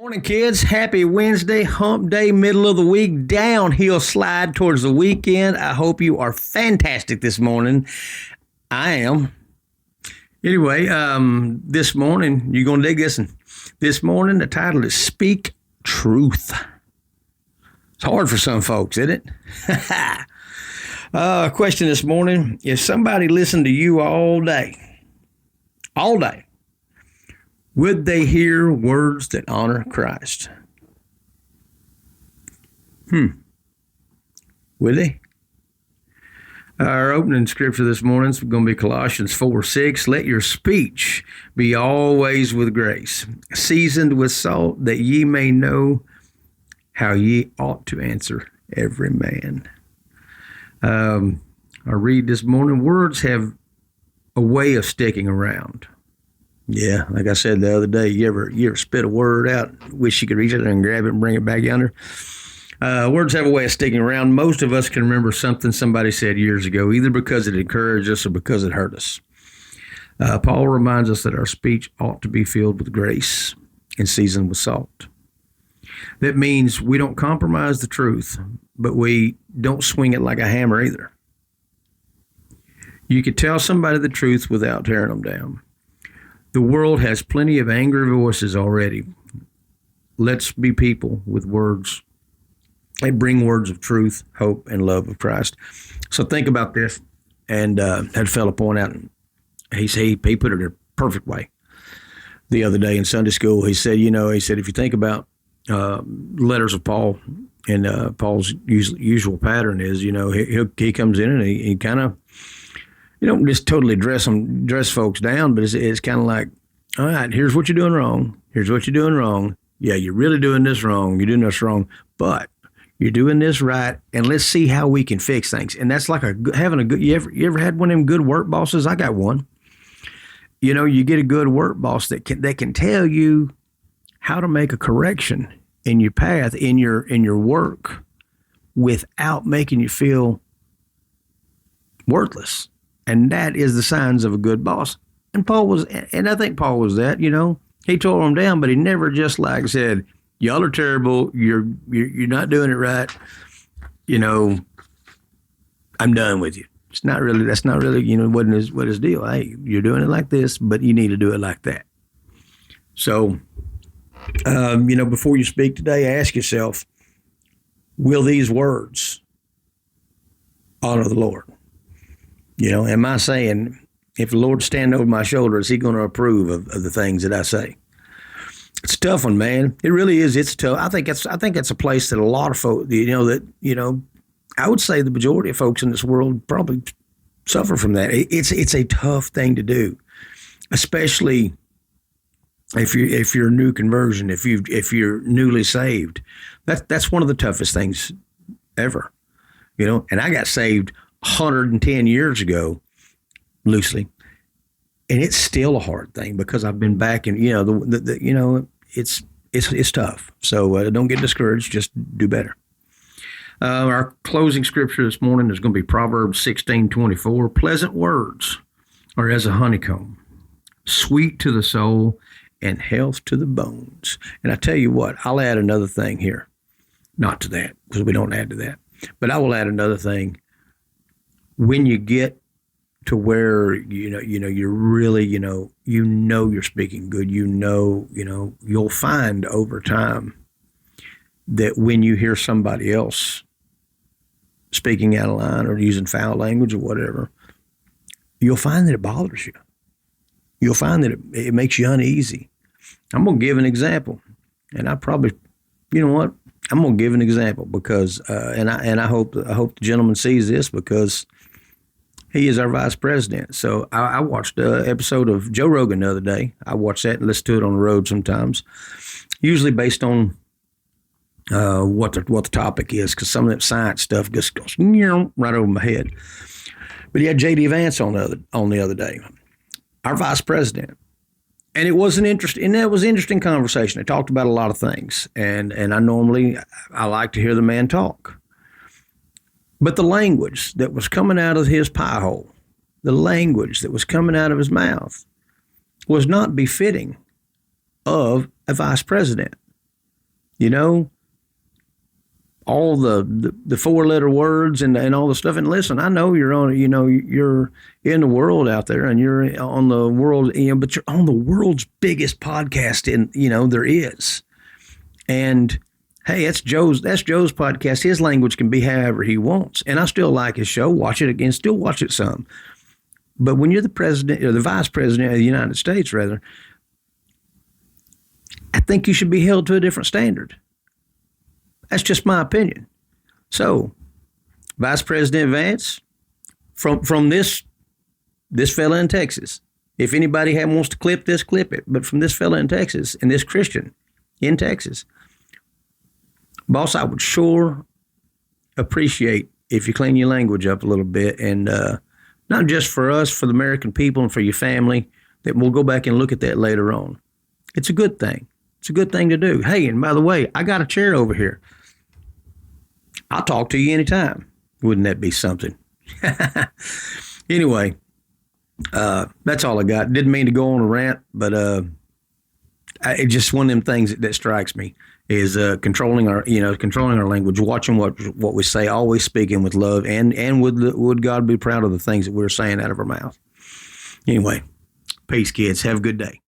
Morning, kids. Happy Wednesday, hump day, middle of the week, downhill slide towards the weekend. I hope you are fantastic this morning. I am. Anyway, this morning, you're going to dig this one. This morning, the title is Speak Truth. It's hard for some folks, isn't it? Question this morning, if somebody listened to you all day, would they hear words that honor Christ? Would they? Our opening scripture this morning is going to be Colossians 4:6. Let your speech be always with grace, seasoned with salt, that ye may know how ye ought to answer every man. I read this morning, words have a way of sticking around. Yeah, like I said the other day, you ever spit a word out, wish you could reach out there and grab it and bring it back yonder? Words have a way of sticking around. Most of us can remember something somebody said years ago, either because it encouraged us or because it hurt us. Paul reminds us that our speech ought to be filled with grace and seasoned with salt. That means we don't compromise the truth, but we don't swing it like a hammer either. You could tell somebody the truth without tearing them down. The world has plenty of angry voices already. Let's be people with words. They bring words of truth, hope, and love of Christ. So think about this. And had a fellow point out, and he put it in a perfect way the other day in Sunday school. He said, if you think about letters of Paul, and Paul's usual pattern is, he comes in and he kind of, you don't just totally dress folks down, but it's kind of like, all right, here's what you're doing wrong. Here's what you're doing wrong. Yeah, you're really doing this wrong. You're doing this wrong, but you're doing this right, and let's see how we can fix things. And that's like having a good. You ever had one of them good work bosses? I got one. You get a good work boss that can tell you how to make a correction in your path in your work without making you feel worthless. And that is the signs of a good boss. And I think Paul was that, he tore them down, but he never just like said, y'all are terrible. You're not doing it right. I'm done with you. That's not really, what his deal. Hey, you're doing it like this, but you need to do it like that. So, before you speak today, ask yourself, will these words honor the Lord? Am I saying, if the Lord's standing over my shoulder, is he going to approve of the things that I say? It's a tough one, man. It really is. It's tough. I think it's a place that a lot of folks, I would say the majority of folks in this world probably suffer from that. It's a tough thing to do, especially if you're a new conversion, if you're newly saved. That's one of the toughest things ever, and I got saved 110 years ago, loosely, and it's still a hard thing because I've been back and it's tough. So don't get discouraged. Just do better. Our closing scripture this morning is going to be Proverbs 16:24. Pleasant words are as a honeycomb, sweet to the soul and health to the bones. And I tell you what, I'll add another thing here, not to that because we don't add to that, but I will add another thing. When you get to where you're really you're speaking good, you'll find over time that when you hear somebody else speaking out of line or using foul language or whatever, you'll find that it bothers you. You'll find that it makes you uneasy. I'm gonna give an example, and I'm gonna give an example because I hope the gentleman sees this because he is our vice president. So I watched an episode of Joe Rogan the other day. I watched that and listen to it on the road sometimes, usually based on what the topic is, because some of that science stuff just goes right over my head. But he had JD Vance on the other day, our vice president. And it was an interesting conversation. They talked about a lot of things. And I like to hear the man talk. But the language that was coming out of his pie hole, the language that was coming out of his mouth was not befitting of a vice president. you know, all the 4-letter words and all the stuff. And listen, I know you're on, you're in the world out there and you're on the world, but you're on the world's biggest podcast there is. And hey, that's Joe's podcast. His language can be however he wants. And I still like his show, watch it again, still watch it some. But when you're the president or the vice president of the United States, rather, I think you should be held to a different standard. That's just my opinion. So, Vice President Vance, from this fella in Texas, if anybody wants to clip this, clip it. But from this fella in Texas and this Christian in Texas, boss, I would sure appreciate if you clean your language up a little bit, and not just for us, for the American people and for your family, that we'll go back and look at that later on. It's a good thing. It's a good thing to do. Hey, and by the way, I got a chair over here. I'll talk to you anytime. Wouldn't that be something? Anyway, that's all I got. Didn't mean to go on a rant, but it's just one of them things that strikes me is controlling our language, watching what we say, always speaking with love, and would God be proud of the things that we're saying out of our mouth. Anyway, peace, kids. Have a good day.